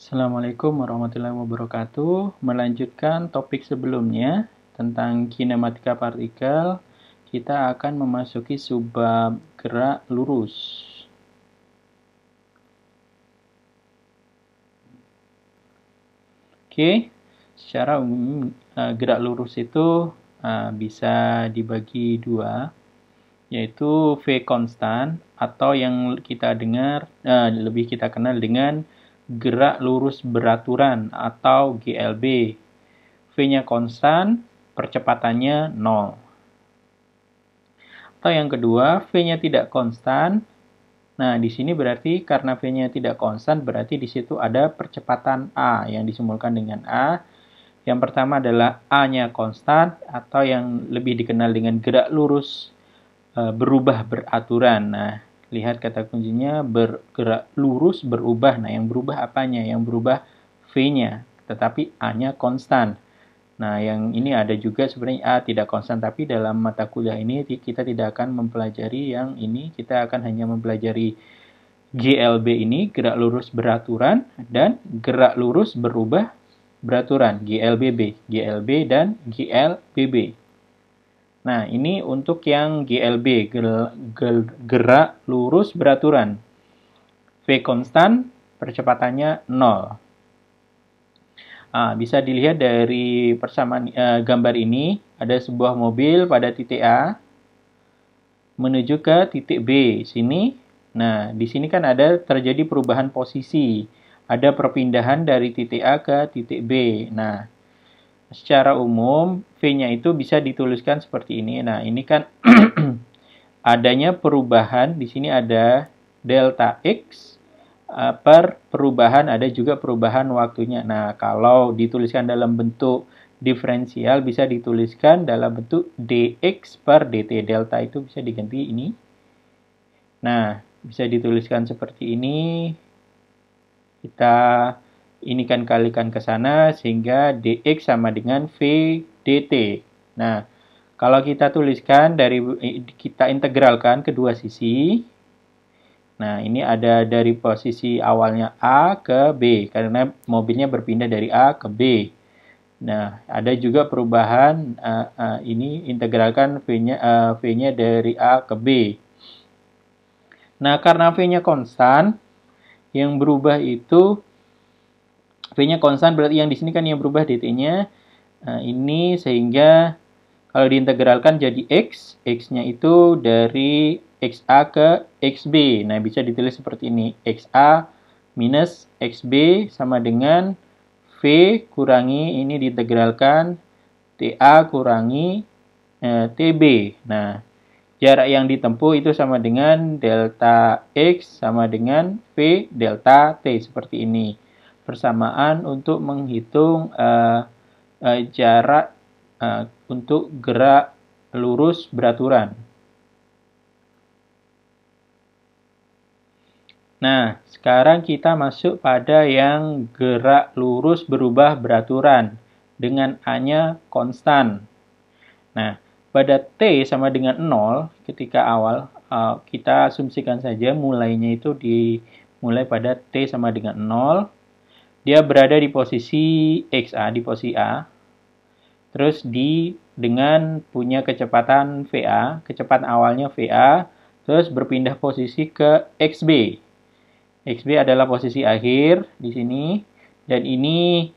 Assalamualaikum warahmatullahi wabarakatuh. Melanjutkan topik sebelumnya tentang kinematika partikel, kita akan memasuki subbab gerak lurus. Oke, secara umum gerak lurus itu bisa dibagi dua, yaitu V konstan atau yang kita dengar lebih kita kenal dengan gerak lurus beraturan atau GLB. V-nya konstan, percepatannya 0. Atau yang kedua, V-nya tidak konstan. Nah, di sini berarti karena V-nya tidak konstan, berarti di situ ada percepatan A yang disimbolkan dengan A. Yang pertama adalah A-nya konstan atau yang lebih dikenal dengan gerak lurus berubah beraturan. Nah, lihat kata kuncinya bergerak lurus berubah. Nah, yang berubah apanya? Yang berubah V-nya, tetapi A-nya konstan. Nah, yang ini ada juga sebenarnya A tidak konstan, tapi dalam mata kuliah ini kita tidak akan mempelajari yang ini. Kita akan hanya mempelajari GLB ini, gerak lurus beraturan, dan gerak lurus berubah beraturan, GLB dan GLBB. Nah, ini untuk yang GLB, gerak lurus beraturan. V konstan, percepatannya 0. Bisa dilihat dari persamaan gambar ini, ada sebuah mobil pada titik A menuju ke titik B sini. Nah, di sini kan ada terjadi perubahan posisi. Ada perpindahan dari titik A ke titik B. Nah, secara umum V-nya itu bisa dituliskan seperti ini. Nah, ini kan adanya perubahan, di sini ada delta X per perubahan, ada juga perubahan waktunya. Nah, kalau dituliskan dalam bentuk diferensial bisa dituliskan dalam bentuk dx per dt. Delta itu bisa diganti ini. Nah, bisa dituliskan seperti ini. Kita ini kan kalikan ke sana sehingga dx sama dengan v dt. Nah, kalau kita tuliskan kita integralkan kedua sisi. Nah, ini ada dari posisi awalnya A ke B, karena mobilnya berpindah dari A ke B. Nah, ada juga perubahan, ini integralkan V-nya dari A ke B. Nah, karena V-nya konstan, yang berubah itu, V-nya konstan berarti yang di sini kan yang berubah dt-nya. Nah, ini sehingga kalau diintegralkan jadi X, X-nya itu dari XA ke XB. Nah, bisa ditulis seperti ini. XA minus XB sama dengan V kurangi, ini diintegralkan TA kurangi TB. Nah, jarak yang ditempuh itu sama dengan delta X sama dengan V delta T. Seperti ini. Persamaan untuk menghitung jarak untuk gerak lurus beraturan. Nah, sekarang kita masuk pada yang gerak lurus berubah beraturan dengan A-nya konstan. Nah, pada T sama dengan 0 ketika awal, kita asumsikan saja mulainya itu dimulai pada T sama dengan 0. Dia berada di posisi XA, di posisi A. Terus dengan punya kecepatan VA, kecepatan awalnya VA, terus berpindah posisi ke XB. XB adalah posisi akhir di sini, dan ini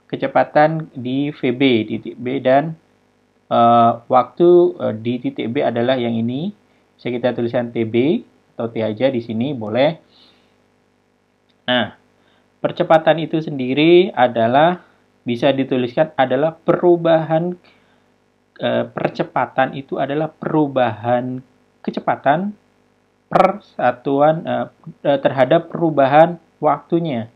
kecepatan di VB, di titik B, dan waktu di titik B adalah yang ini. Bisa kita tuliskan TB atau T aja di sini, boleh. Nah, percepatan itu sendiri adalah bisa dituliskan adalah perubahan percepatan itu adalah perubahan kecepatan persatuan terhadap perubahan waktunya.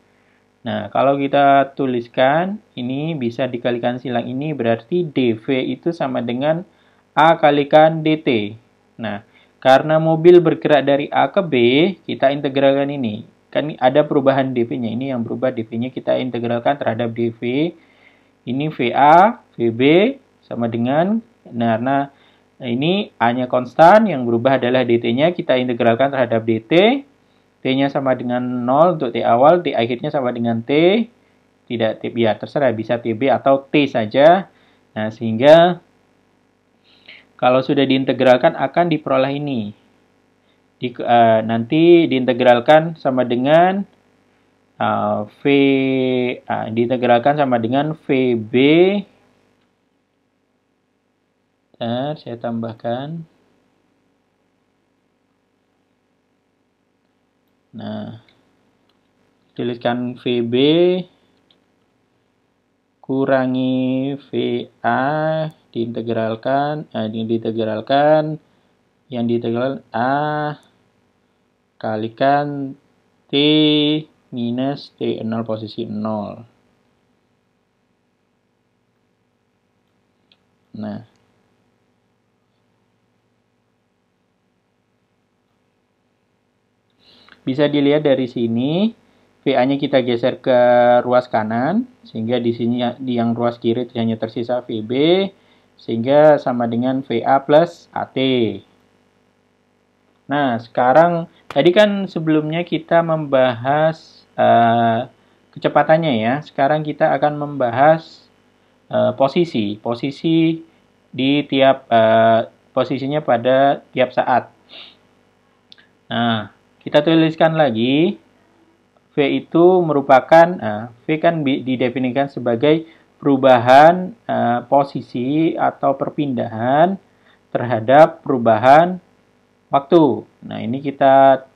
Nah, kalau kita tuliskan, ini bisa dikalikan silang ini, berarti dV itu sama dengan A kalikan dt. Nah, karena mobil bergerak dari A ke B, kita integralkan ini. Kan ada perubahan dV-nya, ini yang berubah dV-nya kita integralkan terhadap dV. Ini VA, VB sama dengan, nah ini A-nya konstan, yang berubah adalah dt-nya, kita integralkan terhadap dt. T-nya sama dengan 0 untuk T awal, T akhirnya sama dengan T, tidak T, ya terserah, bisa TB atau T saja. Nah, sehingga kalau sudah diintegralkan akan diperoleh ini. Nanti diintegralkan sama dengan diintegralkan sama dengan VB. Saya tambahkan. Nah, tuliskan VB kurangi VA diintegralkan, yang diintegralkan A kalikan T minus T0 posisi 0. Nah, bisa dilihat dari sini, VA-nya kita geser ke ruas kanan, sehingga di sini di yang ruas kiri hanya tersisa VB, sehingga sama dengan VA plus AT. Nah, sekarang tadi kan sebelumnya kita membahas kecepatannya ya. Sekarang kita akan membahas posisi di tiap posisinya pada tiap saat. Nah, kita tuliskan lagi, V itu merupakan, V kan didefinisikan sebagai perubahan posisi atau perpindahan terhadap perubahan waktu. Nah, ini kita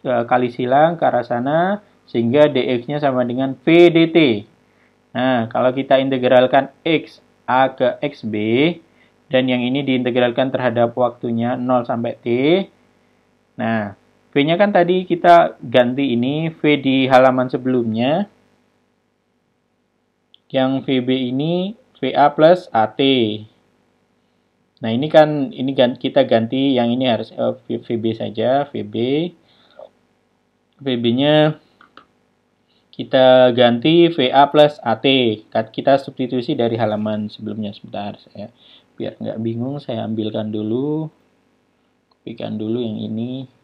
kali silang ke arah sana, sehingga dx-nya sama dengan V dt. Nah, kalau kita integralkan x a ke xb, dan yang ini diintegralkan terhadap waktunya 0 sampai t. Nah, V-nya kan tadi kita ganti ini, V di halaman sebelumnya. Yang VB ini VA plus AT. Nah, ini kan kita ganti yang ini harus VB saja, VB. VB-nya kita ganti VA plus AT. Kita substitusi dari halaman sebelumnya. Sebentar, biar nggak bingung, saya ambilkan dulu. Kopikan dulu yang ini.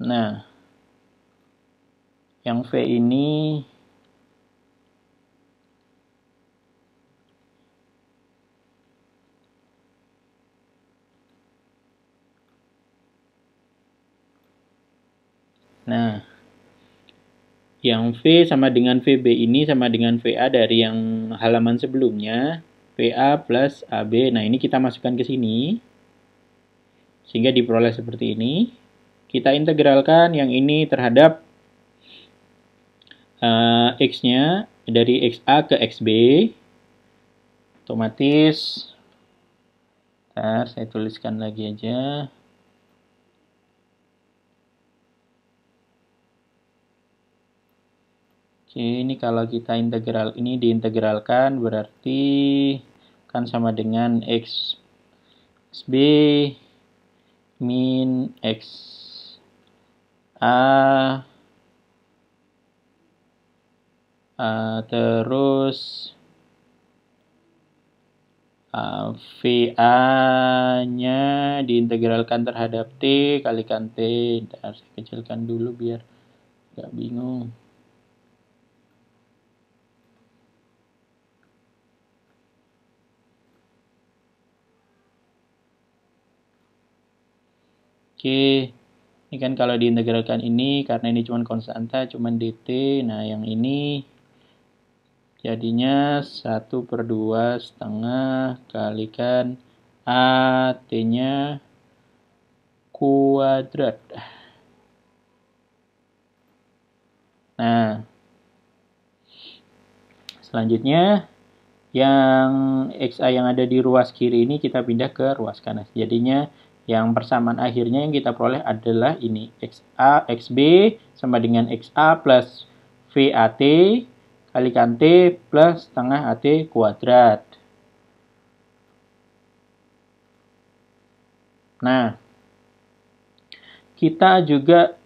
Nah, yang V ini yang V sama dengan VB ini sama dengan VA dari yang halaman sebelumnya. VA plus AB. Nah, ini kita masukkan ke sini. Sehingga diperoleh seperti ini. Kita integralkan yang ini terhadap X-nya dari XA ke XB. Otomatis, saya tuliskan lagi aja. Oke, ini kalau kita ini diintegralkan berarti kan sama dengan XB min X A terus VA-nya diintegralkan terhadap T kalikan T. Ntar saya kecilkan dulu biar nggak bingung. Oke, ini kan kalau diintegralkan ini, karena ini cuma konstanta, cuma dt. Nah, yang ini jadinya 1/2 setengah kalikan A, T-nya kuadrat. Nah, selanjutnya yang XA yang ada di ruas kiri ini kita pindah ke ruas kanan. Jadinya yang persamaan akhirnya yang kita peroleh adalah ini. XB sama dengan XA plus VAT kalikan T plus setengah AT kuadrat. Nah, kita juga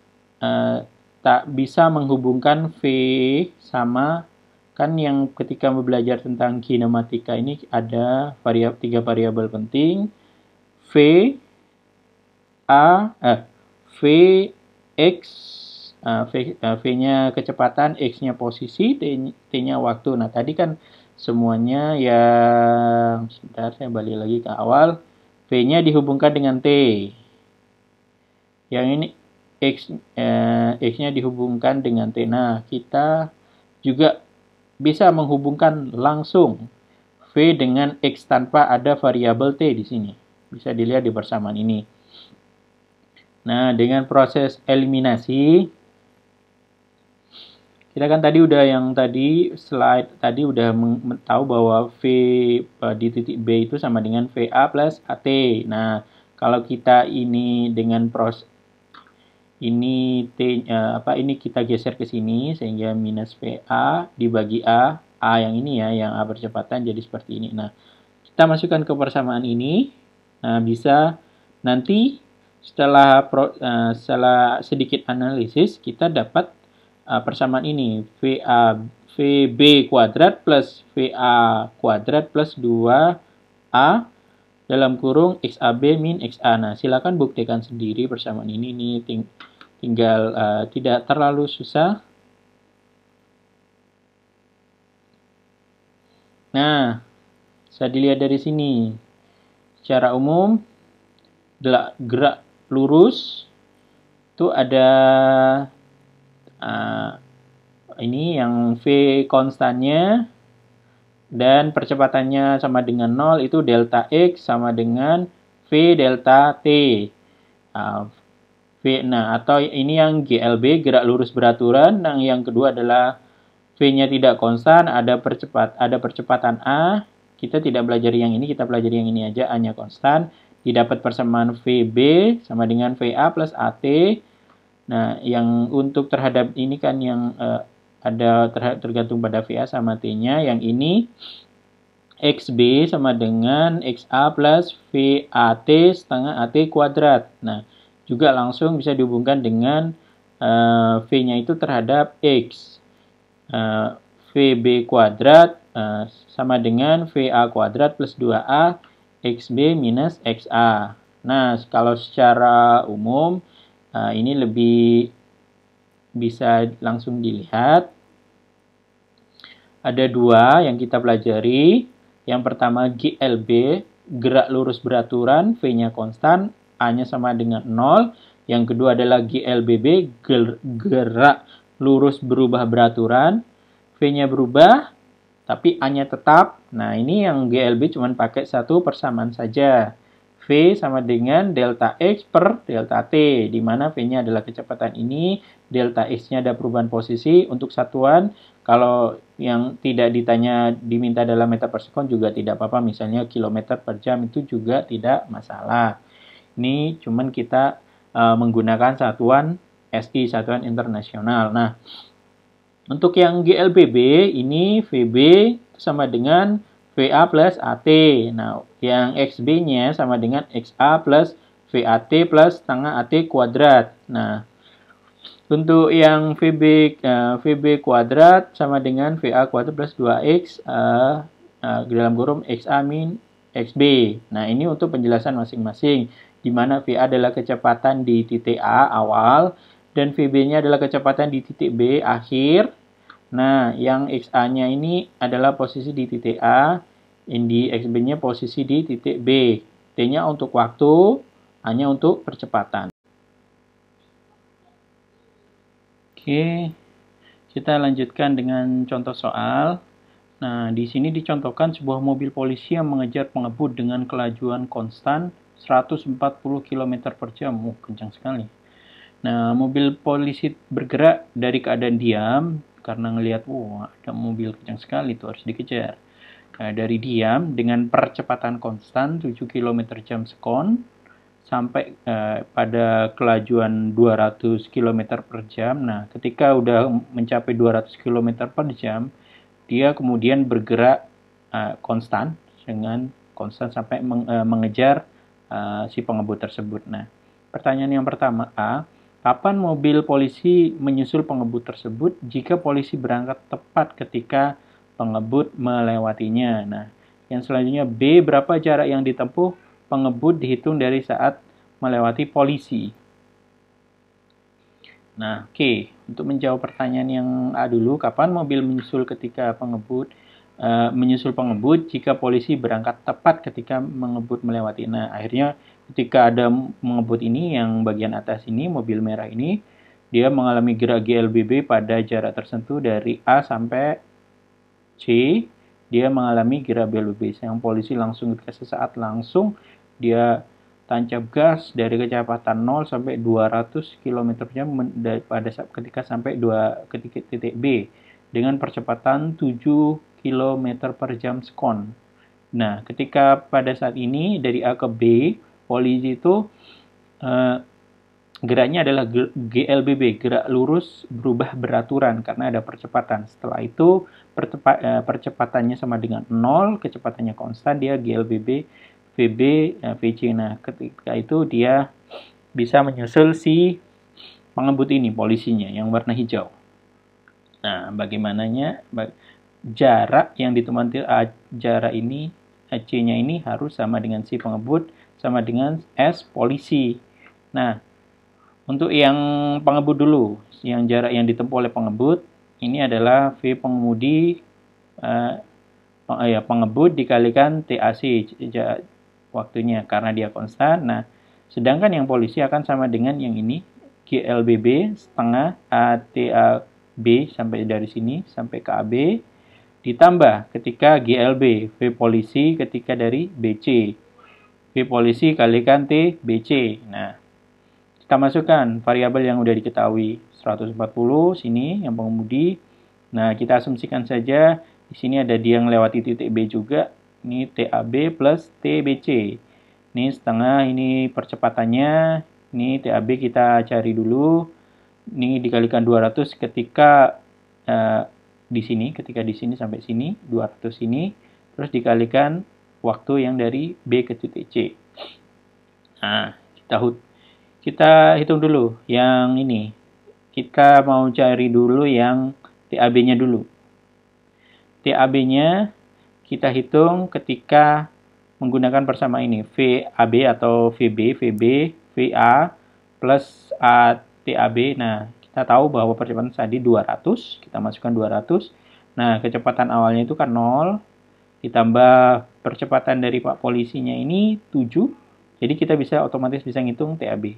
tak bisa menghubungkan V sama Kan yang ketika belajar tentang kinematika ini ada tiga variabel penting, V, A, V, X, V-nya kecepatan, X-nya posisi, T-nya waktu. Nah, tadi kan semuanya yang, sebentar saya balik lagi ke awal, V-nya dihubungkan dengan T. Yang ini X-nya dihubungkan dengan T. Nah, kita juga bisa menghubungkan langsung V dengan X tanpa ada variabel T di sini. Bisa dilihat di persamaan ini. Nah, dengan proses eliminasi, kita kan tadi udah slide tadi udah tahu bahwa V di titik B itu sama dengan VA plus AT. Nah, kalau kita ini dengan ini ini kita geser ke sini sehingga minus VA dibagi A yang ini ya, yang A percepatan jadi seperti ini. Nah, kita masukkan ke persamaan ini. Nah, bisa nanti setelah sedikit analisis kita dapat persamaan ini VB kuadrat plus VA kuadrat plus 2A dalam kurung XAB min XA. Nah, silakan buktikan sendiri persamaan ini. Ini tinggal tidak terlalu susah. Nah, bisa dilihat dari sini. Secara umum, gerak lurus itu ada ini yang V konstannya dan percepatannya sama dengan 0 itu delta X sama dengan V delta T. Atau ini yang GLB, gerak lurus beraturan. Yang kedua adalah V-nya tidak konstan, ada percepatan A. Kita tidak belajar yang ini, kita belajar yang ini aja, A-nya konstan. Didapat persamaan VB sama dengan VA plus AT. Nah, yang untuk terhadap ini kan yang ada tergantung pada VA sama T-nya. Yang ini XB sama dengan XA plus VAT setengah AT kuadrat. Nah, juga langsung bisa dihubungkan dengan V-nya itu terhadap X. VB kuadrat sama dengan VA kuadrat plus 2A XB minus XA. Nah, kalau secara umum, ini lebih bisa langsung dilihat. Ada dua yang kita pelajari. Yang pertama GLB, gerak lurus beraturan, V-nya konstan, A-nya sama dengan 0. Yang kedua adalah GLBB, gerak lurus berubah beraturan, V-nya berubah, tapi A-nya tetap. Nah, ini yang GLB cuma pakai satu persamaan saja. V sama dengan delta X per delta T, di mana V-nya adalah kecepatan ini, delta X-nya ada perubahan posisi. Untuk satuan, kalau yang tidak diminta dalam meter per sekon juga tidak apa-apa, misalnya kilometer per jam itu juga tidak masalah. Ini cuman kita menggunakan satuan SI, satuan internasional. Nah, untuk yang GLBB, ini VB sama dengan VA plus AT. Nah, yang XB-nya sama dengan XA plus VAT plus setengah AT kuadrat. Nah, untuk yang VB kuadrat sama dengan VA kuadrat plus 2X dalam kurung XA min XB. Nah, ini untuk penjelasan masing-masing, di mana VA adalah kecepatan di titik A awal, dan VB-nya adalah kecepatan di titik B akhir. Nah, yang XA-nya ini adalah posisi di titik A, di XB-nya posisi di titik B. T-nya untuk waktu, A-nya untuk percepatan. Oke, kita lanjutkan dengan contoh soal. Nah, di sini dicontohkan sebuah mobil polisi yang mengejar pengebut dengan kelajuan konstan 140 km per jam. Kencang sekali. Nah, mobil polisi bergerak dari keadaan diam, karena ngelihat, ada mobil kencang sekali, itu harus dikejar. Nah, dari diam dengan percepatan konstan 7 km jam sekon sampai pada kelajuan 200 km per jam. Nah, ketika udah mencapai 200 km per jam, dia kemudian bergerak konstan sampai mengejar si pengebut tersebut. Nah, pertanyaan yang pertama A, kapan mobil polisi menyusul pengebut tersebut jika polisi berangkat tepat ketika pengebut melewatinya. Nah, yang selanjutnya B, berapa jarak yang ditempuh pengebut dihitung dari saat melewati polisi. Nah, oke. Untuk menjawab pertanyaan yang A dulu, kapan mobil menyusul ketika menyusul pengebut jika polisi berangkat tepat ketika mengebut melewati. Nah, akhirnya ketika ada mengebut ini, yang bagian atas ini, mobil merah ini, dia mengalami gerak GLBB pada jarak tertentu dari A sampai C. Dia mengalami gerak GLBB. Yang polisi langsung ketika sesaat langsung dia tancap gas dari kecepatan 0 sampai 200 km per jam pada ketika sampai ke titik B dengan percepatan 7 km per jam sekon. Nah, ketika pada saat ini dari A ke B, polisi itu geraknya adalah GLBB, gerak lurus berubah beraturan karena ada percepatan. Setelah itu percepatannya sama dengan 0, kecepatannya konstan, dia GLBB VB, VC. Nah, ketika itu dia bisa menyusul si pengebut ini, polisinya, yang warna hijau. Nah, bagaimananya jarak yang ditempuh jarak ini, C-nya ini harus sama dengan si pengebut, sama dengan S polisi. Nah, untuk yang pengebut dulu, yang jarak yang ditempuh oleh pengebut, ini adalah V pengemudi, pengebut dikalikan TAC, waktunya karena dia konstan. Nah, sedangkan yang polisi akan sama dengan yang ini, GLBB setengah ATAB sampai dari sini sampai ke AB ditambah ketika GLB, V polisi ketika dari BC. V polisi kalikan T BC. Nah, kita masukkan variabel yang udah diketahui 140 sini yang pengemudi. Nah, kita asumsikan saja di sini ada dia yang lewati titik B juga. Ini TAB plus TBC. Ini setengah, ini percepatannya. Ini TAB kita cari dulu. Ini dikalikan 200 ketika di sini, sampai sini, 200 ini. Terus dikalikan waktu yang dari B ke titik C. Nah, kita hitung dulu yang ini. Kita mau cari dulu yang TAB-nya dulu. TAB-nya kita hitung ketika menggunakan persamaan ini. VAB atau VB, VA plus TAB. Nah, kita tahu bahwa percepatan tadi 200. Kita masukkan 200. Nah, kecepatan awalnya itu kan 0. Ditambah percepatan dari Pak Polisinya ini 7. Jadi kita otomatis bisa ngitung TAB.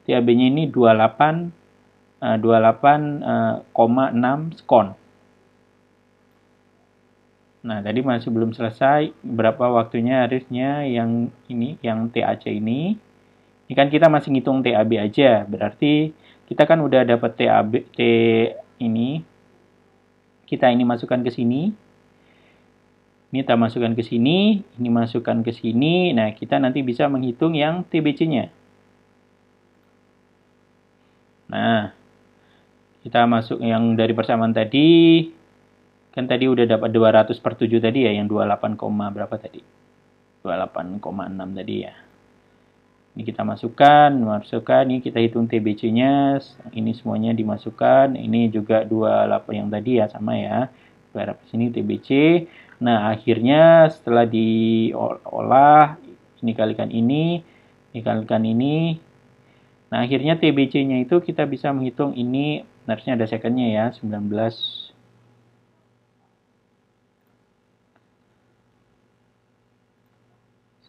TAB-nya ini 28,6 sekon. Nah, tadi masih belum selesai berapa waktunya harusnya yang ini, yang TAC ini. Ini kan kita masih ngitung TAB aja. Berarti kita kan udah dapat TAB ini. Kita ini masukkan ke sini. Ini kita masukkan ke sini, ini masukkan ke sini. Nah, kita nanti bisa menghitung yang TBC-nya. Nah, kita masuk yang dari persamaan tadi. Kan tadi udah dapat 200 per 7 tadi ya, yang 28, berapa tadi? 28,6 tadi ya. Ini kita masukkan, ini kita hitung TBC-nya, ini semuanya dimasukkan, ini juga 28 yang tadi ya, sama ya. Berapa sini TBC. Nah, akhirnya setelah diolah, ini kalikan ini kalikan ini. Nah, akhirnya TBC-nya itu kita bisa menghitung ini, harusnya ada second-nya ya, 19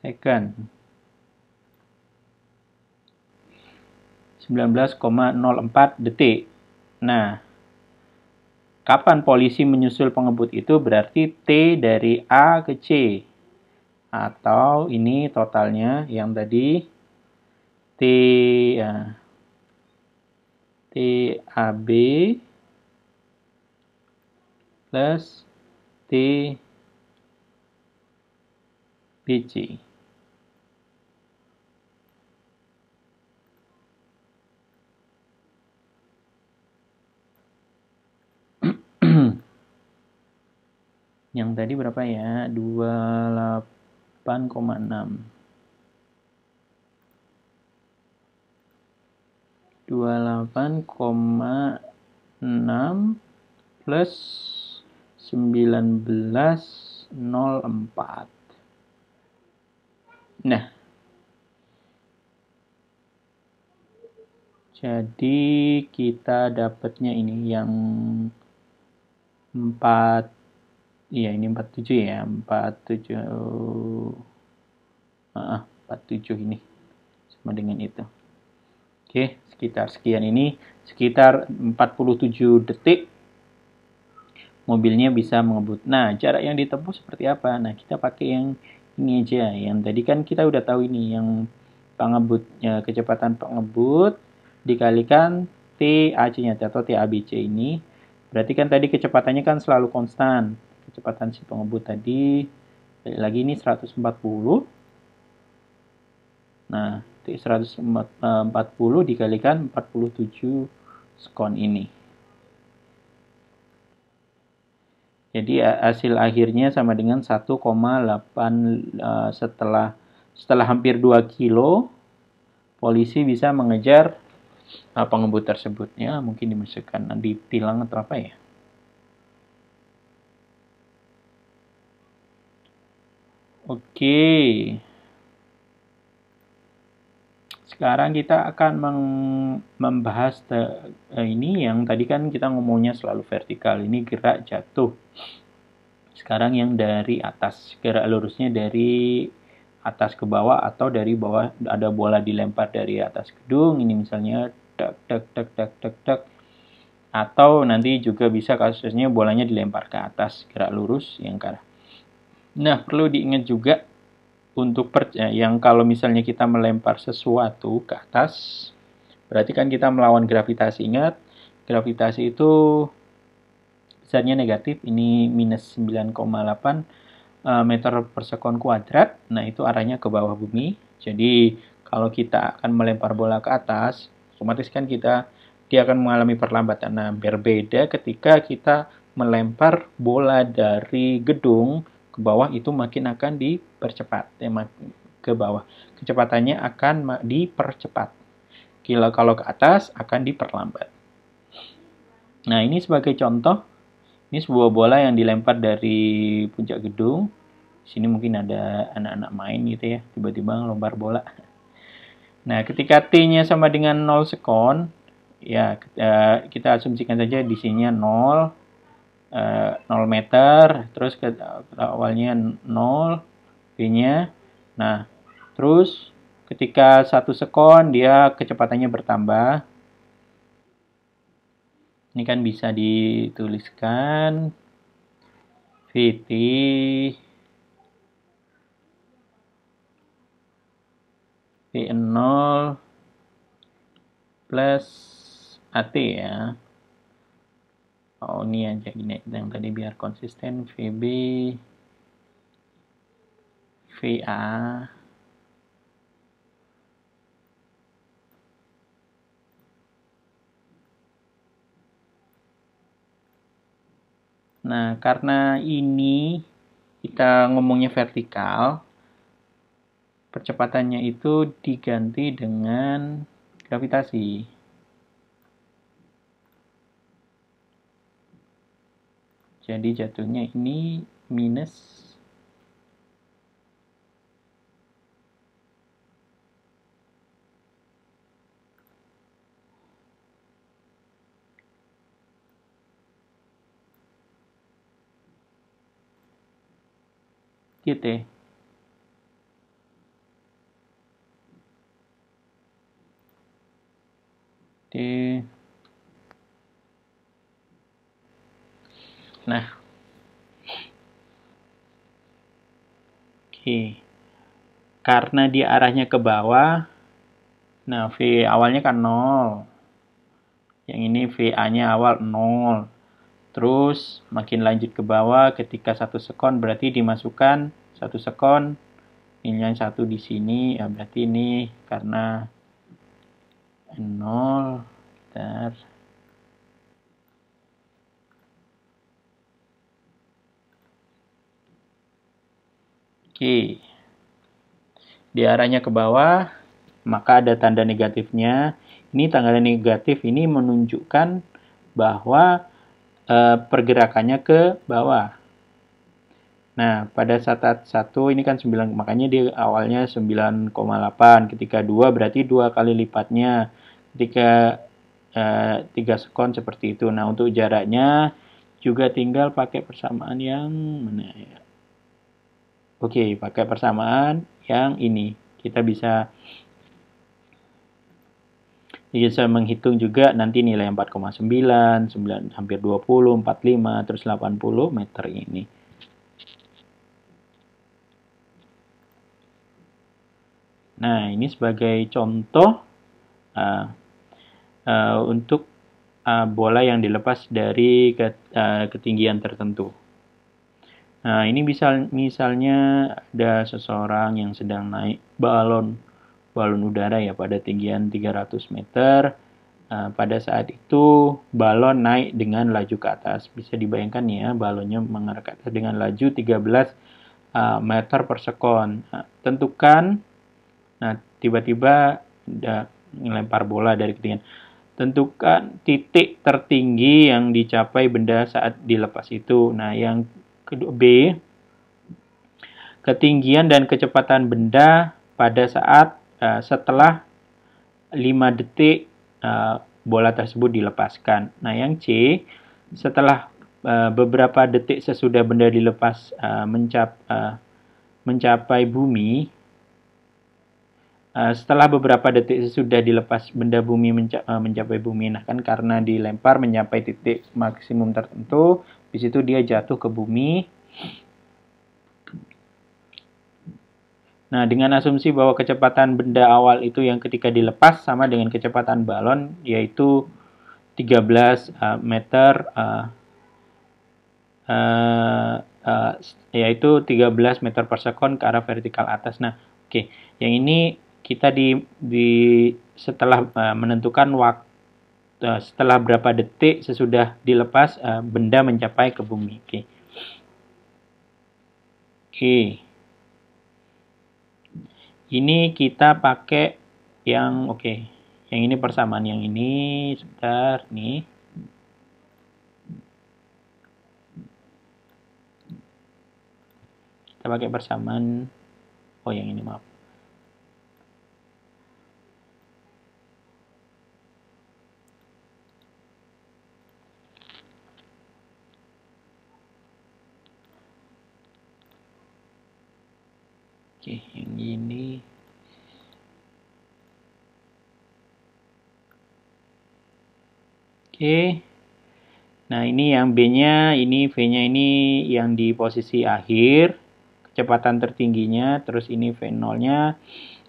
second. 19,04 detik. Nah, kapan polisi menyusul pengebut itu berarti T dari A ke C. Atau ini totalnya yang tadi T ya, TAB plus TBC. Yang tadi berapa ya? 28,6. 28,6 plus 1904. Nah, jadi kita dapatnya ini yang 4, iya ini 47 ya, 47 ini sama dengan itu. Oke, sekitar sekian ini, sekitar 47 detik mobilnya bisa mengebut. Nah, jarak yang ditempuh seperti apa? Nah, kita pakai yang ini aja. Yang tadi kan kita udah tahu ini, yang pengebutnya, kecepatan pengebut dikalikan TAC-nya atau TABC ini. Berarti kan tadi kecepatannya kan selalu konstan. Kecepatan si pengebut tadi, lagi ini 140. Nah, 140 dikalikan 47 sekon ini. Jadi hasil akhirnya sama dengan 1,8 setelah hampir 2 kilo polisi bisa mengejar pengebut tersebut. Ya, mungkin dimasukkan ditilang atau apa ya. Oke. Sekarang kita akan membahas ini yang tadi kan kita ngomongnya selalu vertikal. Ini gerak jatuh. Sekarang yang dari atas. Gerak lurusnya dari atas ke bawah atau dari bawah ada bola dilempar dari atas gedung. Ini misalnya tek. Atau nanti juga bisa kasusnya bolanya dilempar ke atas. Gerak lurus yang ke arah. Nah, perlu diingat juga untuk yang kalau misalnya kita melempar sesuatu ke atas, berarti kan kita melawan gravitasi. Ingat, gravitasi itu besarnya negatif, ini minus 9,8 meter per sekon kuadrat. Nah, itu arahnya ke bawah bumi. Jadi, kalau kita akan melempar bola ke atas, otomatis kan dia akan mengalami perlambatan. Nah, berbeda ketika kita melempar bola dari gedung ke bawah, itu makin akan dipercepat ke bawah. Kecepatannya akan dipercepat. Kalau ke atas akan diperlambat. Nah, ini sebagai contoh, ini sebuah bola yang dilempar dari puncak gedung. Di sini mungkin ada anak-anak main gitu ya, tiba-tiba ngelempar bola. Nah, ketika T-nya sama dengan 0 sekon, ya kita asumsikan saja di sininya 0 meter, terus awalnya 0, V-nya. Nah, terus ketika 1 sekon dia kecepatannya bertambah. Ini kan bisa dituliskan VT V0 plus AT ya. Oh, ini aja gini yang tadi biar konsisten. VB VA Nah, karena ini kita ngomongnya vertikal, percepatannya itu diganti dengan gravitasi. Jadi jatuhnya ini minus GT. Nah, oke. Karena dia arahnya ke bawah, nah V awalnya kan 0. Yang ini VA-nya awal 0. Terus makin lanjut ke bawah ketika 1 sekon berarti dimasukkan 1 sekon. Ini yang 1 di sini, ya berarti ini karena 0. Bentar. Oke. Di arahnya ke bawah, maka ada tanda negatifnya. Ini tanda negatif ini menunjukkan bahwa pergerakannya ke bawah. Nah, pada saat 1 ini kan 9, makanya dia awalnya 9,8. Ketika 2 berarti 2 kali lipatnya. Ketika 3 sekon seperti itu. Nah, untuk jaraknya juga tinggal pakai persamaan yang mana ya? Oke, pakai persamaan yang ini. Kita bisa menghitung juga nanti nilai 4,9, 9, hampir 20, 45, terus 80 meter ini. Nah, ini sebagai contoh untuk bola yang dilepas dari ketinggian tertentu. Nah, ini misalnya ada seseorang yang sedang naik balon udara ya pada ketinggian 300 meter. Pada saat itu balon naik dengan laju ke atas. Bisa dibayangkan ya, balonnya mengarah ke atas dengan laju 13 meter per sekon. Tentukan. Nah, tiba-tiba ada melempar bola dari ketinggian. Tentukan titik tertinggi yang dicapai benda saat dilepas itu. Nah, yang kedua B, ketinggian dan kecepatan benda pada saat setelah 5 detik bola tersebut dilepaskan. Nah, yang C, setelah beberapa detik sesudah benda dilepas mencapai bumi. Setelah beberapa detik sesudah dilepas benda bumi mencapai bumi, nah kan karena dilempar mencapai titik maksimum tertentu, di situ dia jatuh ke bumi. Nah, dengan asumsi bahwa kecepatan benda awal itu yang ketika dilepas sama dengan kecepatan balon, yaitu 13 meter, yaitu 13 meter per sekon ke arah vertikal atas. Nah, oke, yang ini kita setelah menentukan waktu setelah berapa detik sesudah dilepas benda mencapai ke bumi. Oke. Ini kita pakai yang Yang ini persamaan yang ini sebentar nih. Kita pakai persamaan yang ini maaf. Oke, yang ini. Oke. Nah, ini yang B-nya, ini V-nya ini yang di posisi akhir, kecepatan tertingginya, terus ini V0-nya.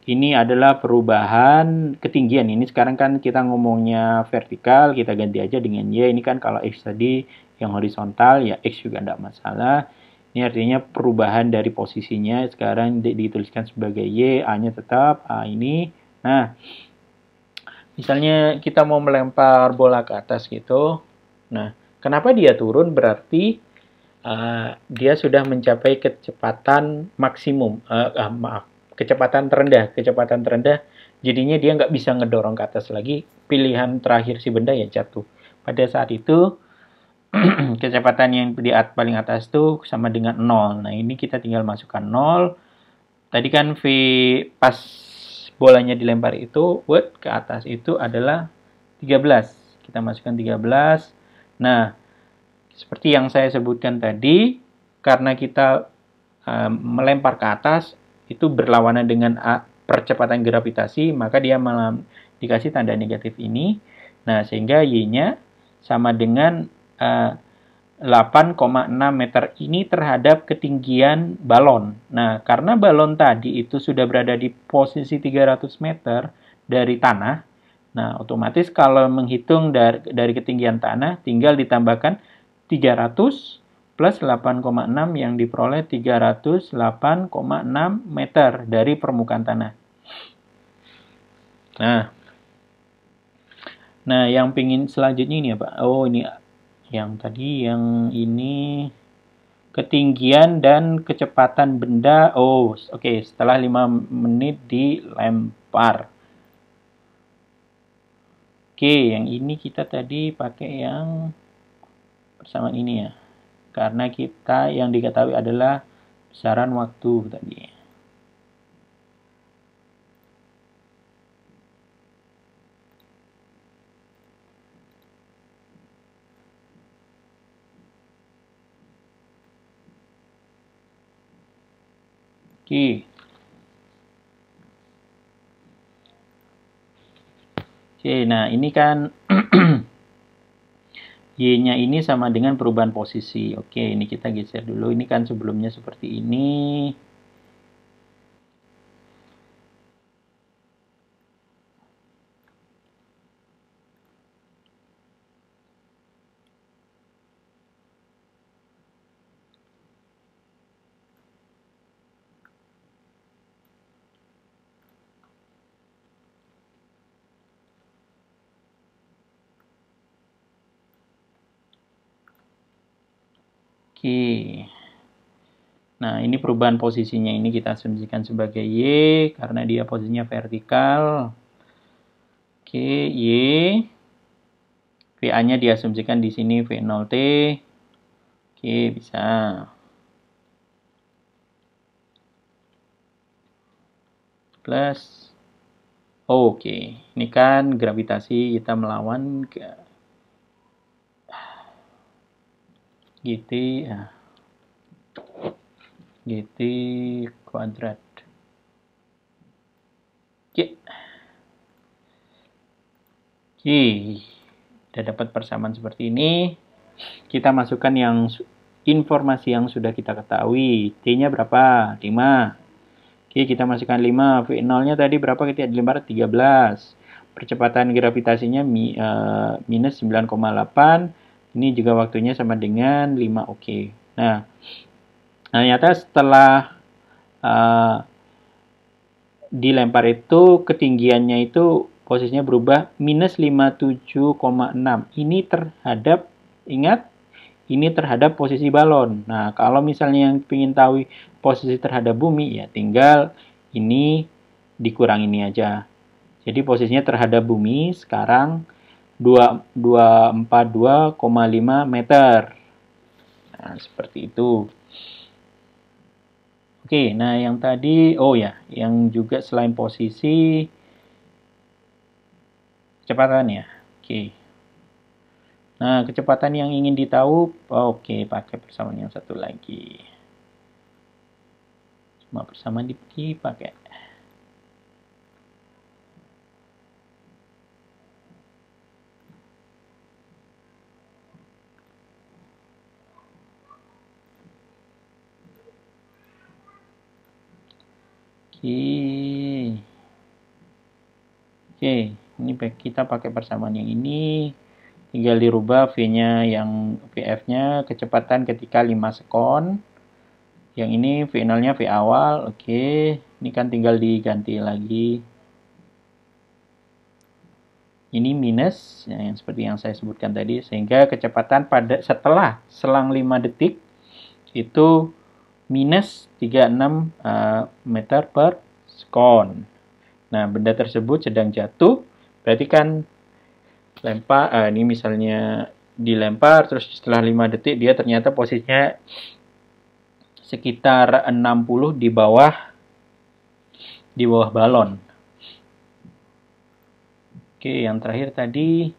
Ini adalah perubahan ketinggian. Ini sekarang kan kita ngomongnya vertikal, kita ganti aja dengan Y. Ini kan kalau X tadi yang horizontal, ya X juga tidak masalah. Ini artinya perubahan dari posisinya. Sekarang dituliskan sebagai Y, A-nya tetap, A ini. Nah, misalnya kita mau melempar bola ke atas gitu. Nah, kenapa dia turun? Berarti dia sudah mencapai kecepatan maksimum. Kecepatan terendah. Kecepatan terendah, jadinya dia nggak bisa ngedorong ke atas lagi. Pilihan terakhir si benda ya jatuh. Pada saat itu, kecepatan yang di paling atas itu sama dengan 0. Nah, ini kita tinggal masukkan 0. Tadi kan V pas bolanya dilempar itu, ke atas itu adalah 13. Kita masukkan 13. Nah, seperti yang saya sebutkan tadi, karena kita melempar ke atas, itu berlawanan dengan percepatan gravitasi, maka dia malah dikasih tanda negatif ini. Nah, sehingga Y-nya sama dengan 8,6 meter ini terhadap ketinggian balon. Nah, karena balon tadi itu sudah berada di posisi 300 meter dari tanah, nah otomatis kalau menghitung dari ketinggian tanah, tinggal ditambahkan 300 plus 8,6 yang diperoleh 308,6 meter dari permukaan tanah. Nah, yang pingin selanjutnya ini apa? Ini yang tadi, yang ini ketinggian dan kecepatan benda. Setelah 5 menit dilempar. Yang ini kita tadi pakai yang persamaan ini ya. Karena kita yang diketahui adalah besaran waktu tadi. Oke. Oke, nah ini kan Y-nya ini sama dengan perubahan posisi. Oke, ini kita geser dulu. Ini kan sebelumnya seperti ini. Oke. Nah, ini perubahan posisinya ini kita asumsikan sebagai Y karena dia posisinya vertikal. Oke, Y. VA-nya diasumsikan di sini V0T. Oke, bisa. Plus. Oke, ini kan gravitasi kita melawan GT. GT kuadrat. Oke. Oke. Udah dapat persamaan seperti ini. Kita masukkan yang informasi yang sudah kita ketahui. T-nya berapa? 5. Oke, kita masukkan 5. V0-nya tadi berapa? Kita dilempar 13. Percepatan gravitasinya minus 9,8. Ini juga waktunya sama dengan 5. Oke. Nah, ternyata setelah dilempar itu ketinggiannya itu posisinya berubah minus 57,6. Ini terhadap, ingat, ini terhadap posisi balon. Nah, kalau misalnya yang ingin tahu posisi terhadap bumi, ya tinggal ini dikurang ini aja. Jadi posisinya terhadap bumi sekarang 242,5 meter. Nah, seperti itu. Oke, nah yang tadi, oh ya, yang juga selain posisi, kecepatan ya. Oke. Nah, kecepatan yang ingin ditahu, oke, pakai persamaan yang satu lagi. Cuma persamaan dipakai. Oke, ini kita pakai persamaan yang ini. Tinggal dirubah V-nya yang VF-nya kecepatan ketika 5 sekon. Yang ini V0-nya V awal. Oke, ini kan tinggal diganti lagi. Ini minus ya, yang seperti yang saya sebutkan tadi, sehingga kecepatan pada setelah selang 5 detik itu minus 36 meter per sekon. Nah, benda tersebut sedang jatuh, berarti kan lempar, ini misalnya dilempar, terus setelah 5 detik dia ternyata posisinya sekitar 60 di bawah balon. Oke, yang terakhir tadi.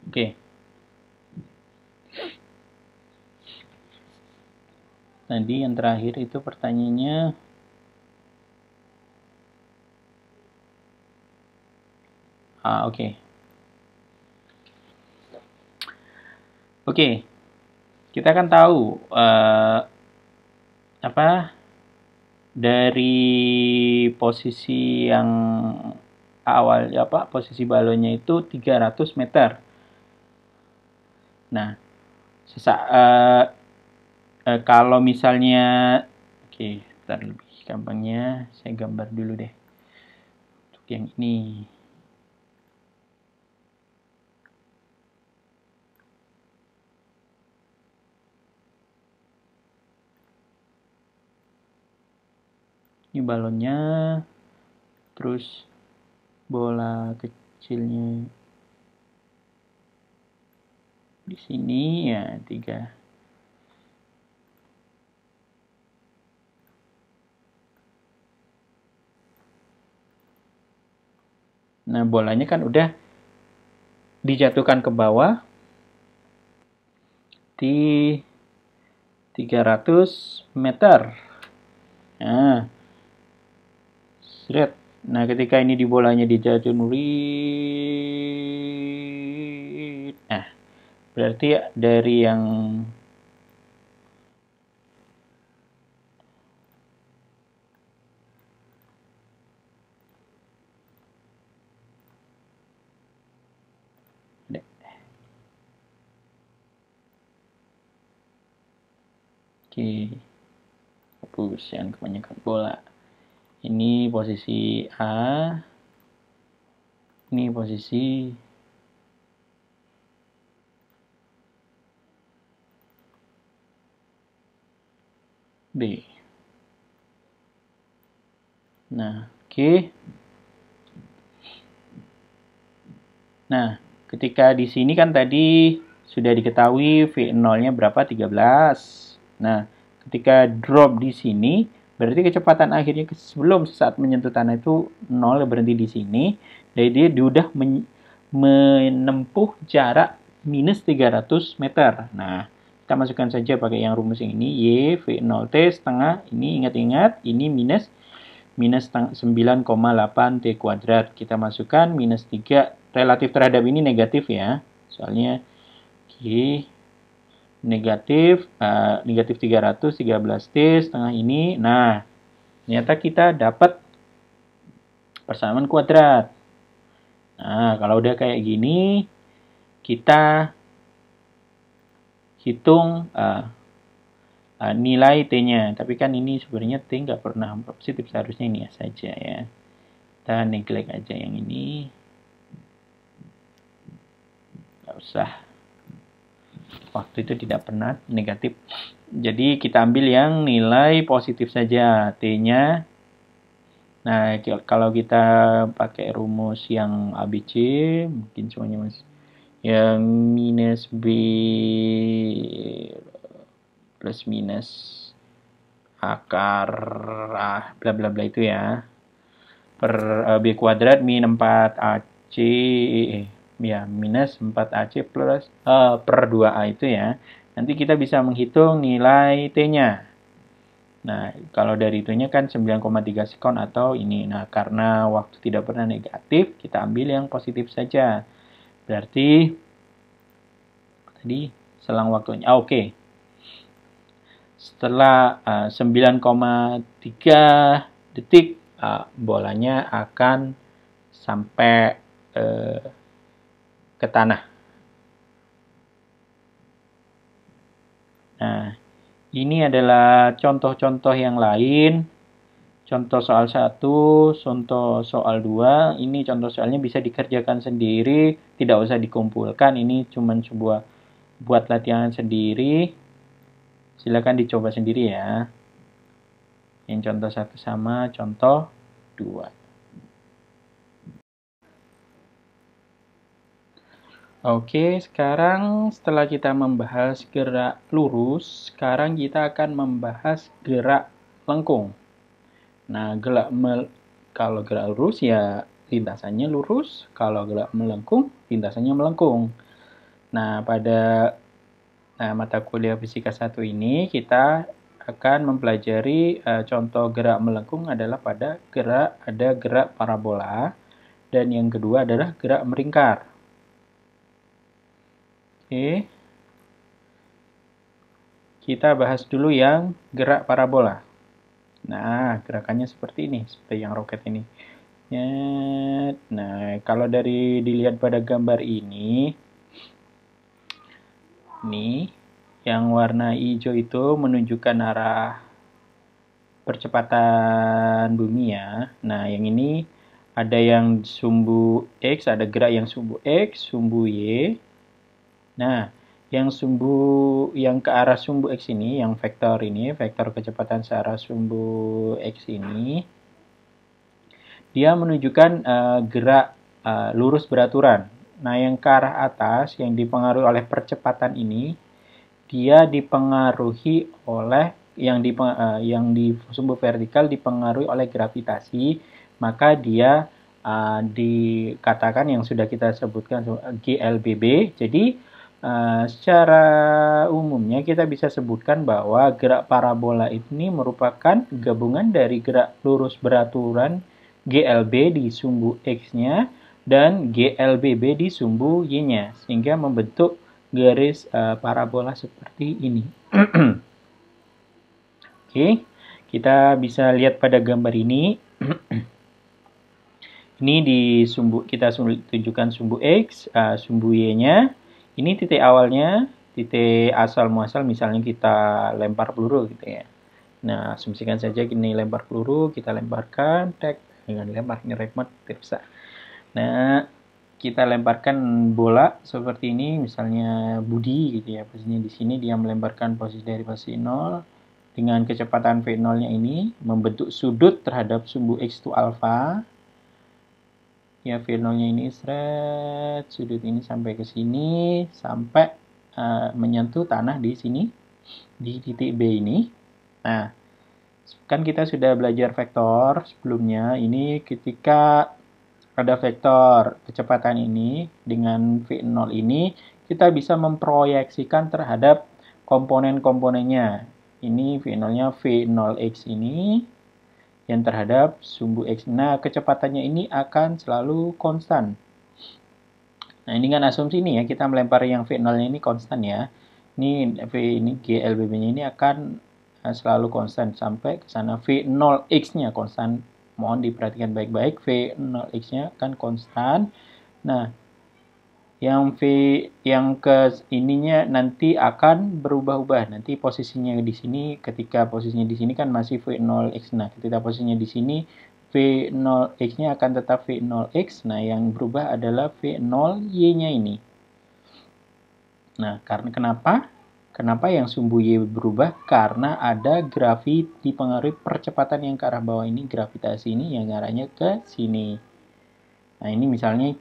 Oke. Tadi yang terakhir itu pertanyaannya oke. Oke. Kita kan tahu dari posisi yang awal posisi balonnya itu 300 meter. Nah, kalau misalnya bentar, lebih gampangnya saya gambar dulu deh untuk yang ini. Ini balonnya, terus bola kecilnya Di sini ya 3. Nah, bolanya kan udah dijatuhkan ke bawah di 300 meter. Nah, seret. Nah, ketika ini di bolanya dijatuhin, nah, berarti dari yang Oke, hapus yang kebanyakan bola. Ini posisi A, ini posisi B. Nah, oke. Nah, ketika di sini kan tadi sudah diketahui V0-nya berapa? 13. Nah, ketika drop di sini, berarti kecepatan akhirnya sebelum saat menyentuh tanah itu 0, berhenti di sini. Jadi dia sudah menempuh jarak minus 300 meter. Nah, kita masukkan saja pakai yang rumus yang ini. Y, V0T setengah. Ini ingat-ingat, ini minus 9,8 T kuadrat. Kita masukkan minus 3. Relatif terhadap ini negatif ya. Soalnya negatif 313 T setengah ini. Nah, ternyata kita dapat persamaan kuadrat. Nah, kalau udah kayak gini, kita hitung nilai T-nya. Tapi kan ini sebenarnya T nggak pernah positif, seharusnya ini saja ya. Kita neglect aja yang ini. Nggak usah. Waktu itu tidak pernah negatif. Jadi kita ambil yang nilai positif saja. T-nya. Nah, kalau kita pakai rumus yang ABC, mungkin semuanya masih yang minus B plus minus akar bla bla bla itu ya, per B kuadrat min 4AC ya minus 4AC plus per 2A itu ya. Nanti kita bisa menghitung nilai T-nya. Nah, kalau dari itunya kan 9,3 sekon atau ini. Nah, karena waktu tidak pernah negatif, kita ambil yang positif saja. Berarti tadi selang waktunya. Oke. Setelah 9,3 detik, bolanya akan sampai ke tanah. Nah, ini adalah contoh-contoh yang lain. Contoh soal 1, contoh soal 2. Ini contoh soalnya bisa dikerjakan sendiri, tidak usah dikumpulkan. Ini cuma sebuah buat latihan sendiri. Silakan dicoba sendiri ya. Yang contoh 1 sama contoh 2. Oke, sekarang setelah kita membahas gerak lurus, sekarang kita akan membahas gerak lengkung. Nah, kalau gerak lurus ya lintasannya lurus, kalau gerak melengkung, lintasannya melengkung. Nah, pada mata kuliah fisika 1 ini kita akan mempelajari contoh gerak melengkung adalah pada ada gerak parabola, dan yang kedua adalah gerak melingkar. Oke. Kita bahas dulu yang gerak parabola. Nah, gerakannya seperti ini, seperti yang roket ini. Nah, kalau dilihat pada gambar ini yang warna hijau itu menunjukkan arah percepatan bumi ya. Nah, yang ini ada yang sumbu X, ada gerak yang sumbu X, sumbu Y. Nah, yang ke arah sumbu X ini, yang vektor ini, vektor kecepatan searah sumbu X ini, dia menunjukkan gerak lurus beraturan. Nah, yang ke arah atas yang dipengaruhi oleh percepatan ini, dia dipengaruhi oleh yang di sumbu vertikal dipengaruhi oleh gravitasi, maka dia dikatakan yang sudah kita sebutkan GLBB. Jadi secara umumnya kita bisa sebutkan bahwa gerak parabola ini merupakan gabungan dari gerak lurus beraturan GLB di sumbu X-nya dan GLBB di sumbu Y-nya, sehingga membentuk garis parabola seperti ini. Oke, kita bisa lihat pada gambar ini. Ini di sumbu, kita tunjukkan sumbu X, sumbu Y-nya. Ini titik awalnya, titik asal muasal, misalnya kita lempar peluru gitu ya. Nah, asumsikan saja ini lempar peluru, kita lemparkan, dengan lempar ini remote tidak bisa. Nah, kita lemparkan bola seperti ini, misalnya Budi gitu ya, posisinya di sini dia melemparkan posisi dari posisi 0 dengan kecepatan V0-nya ini membentuk sudut terhadap sumbu X itu alfa. Ya, V0-nya ini sudut ini sampai ke sini sampai menyentuh tanah di sini di titik B ini. Nah, kan kita sudah belajar vektor sebelumnya. Ini ketika ada vektor kecepatan ini dengan V0 ini, kita bisa memproyeksikan terhadap komponen-komponennya. Ini V0-nya V0X ini yang terhadap sumbu X. Nah, kecepatannya ini akan selalu konstan. Nah, ini kan asumsi ini ya, kita melempar yang V0-nya ini konstan ya. Ini GLBB-nya ini akan selalu konstan sampai ke sana. V0X-nya konstan. Mohon diperhatikan baik-baik, V0X-nya akan konstan. Nah, yang ke ininya nanti akan berubah-ubah. Nanti posisinya di sini, ketika posisinya di sini kan masih V0X. Nah, ketika posisinya di sini V0X-nya akan tetap V0X. Nah, yang berubah adalah V0Y-nya ini. Nah, karena kenapa? Kenapa yang sumbu Y berubah? Karena ada dipengaruhi percepatan yang ke arah bawah ini, gravitasi ini yang arahnya ke sini. Nah, ini misalnya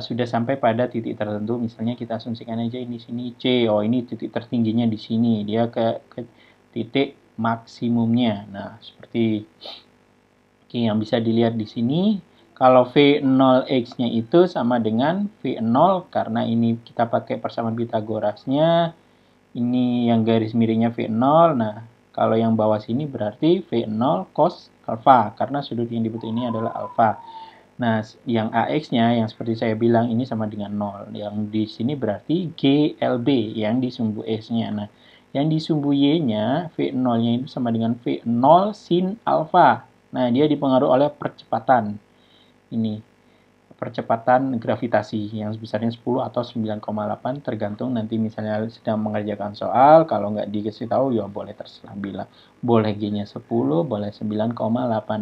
sudah sampai pada titik tertentu, misalnya kita asumsikan aja ini sini C. Oh, ini titik tertingginya di sini. Dia ke titik maksimumnya. Nah, seperti yang bisa dilihat di sini, kalau V0X-nya itu sama dengan V0 karena ini kita pakai persamaan Pitagorasnya. Ini yang garis miringnya V0. Nah, kalau yang bawah sini berarti V0 cos alpha karena sudut yang dibentuk ini adalah alpha. Nah, yang AX-nya yang seperti saya bilang ini sama dengan 0. Yang di sini berarti GLB yang di sumbu S-nya. Nah, yang di sumbu Y-nya V0-nya itu sama dengan V0 sin alpha. Nah, dia dipengaruhi oleh percepatan. Ini percepatan gravitasi yang sebesarnya 10 atau 9,8 tergantung nanti misalnya sedang mengerjakan soal. Kalau nggak dikasih tahu ya boleh terserah bilang. Boleh G-nya 10, boleh 9,8,